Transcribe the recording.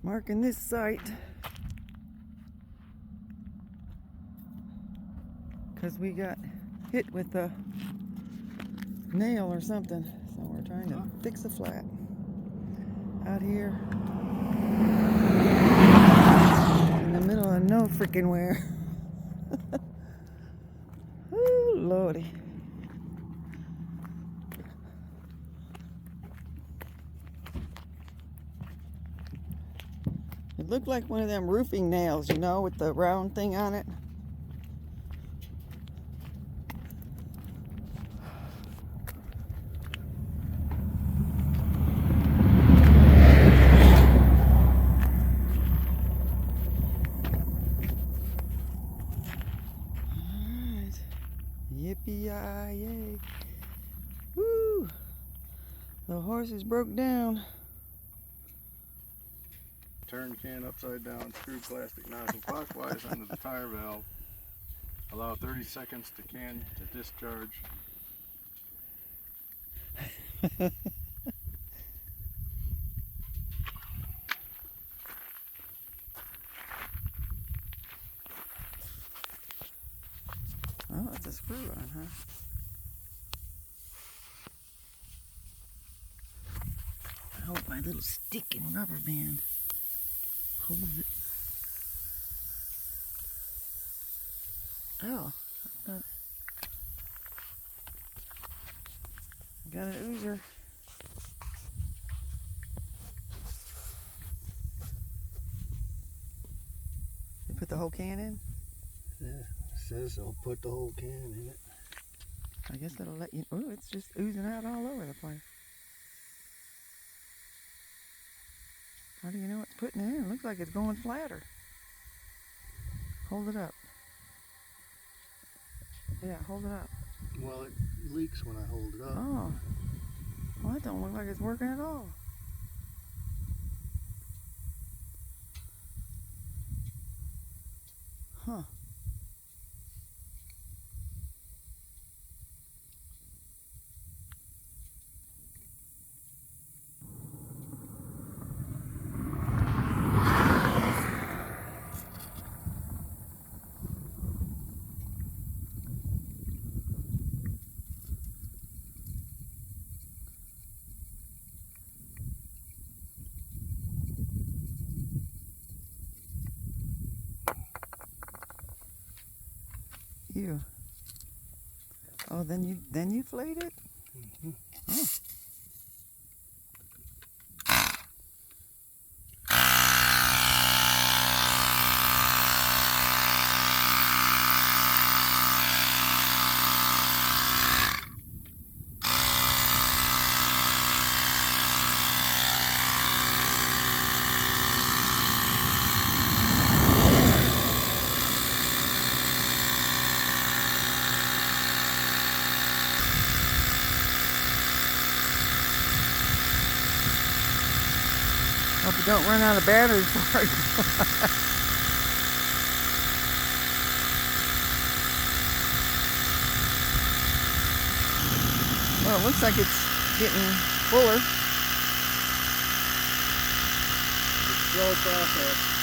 Marking this site because we got hit with a nail or something, so we're trying to fix a flat out here in the middle of no freaking where. Ooh, lordy. It looked like one of them roofing nails, you know, with the round thing on it. Alright. Yippee-yay. Woo! The horses broke down. Turn can upside down, screw plastic nozzle clockwise under the tire valve. Allow 30 seconds to can to discharge. Oh, that's a screw on, huh? I hope my little stick and rubber band holds it. Oh, I got an oozer. You put the whole can in? Yeah, it says I'll put the whole can in it. I guess it'll let you. Oh, it's just oozing out all over the place. How do you know it's putting it in? It looks like it's going flatter. Hold it up. Yeah, hold it up. Well, it leaks when I hold it up. Oh. Well, that don't look like it's working at all. Huh. You. Oh, then you flayed it? Mm-hmm. Oh. Hope you don't run out of batteries before I go. Well, it looks like it's getting fuller. It's a slow process.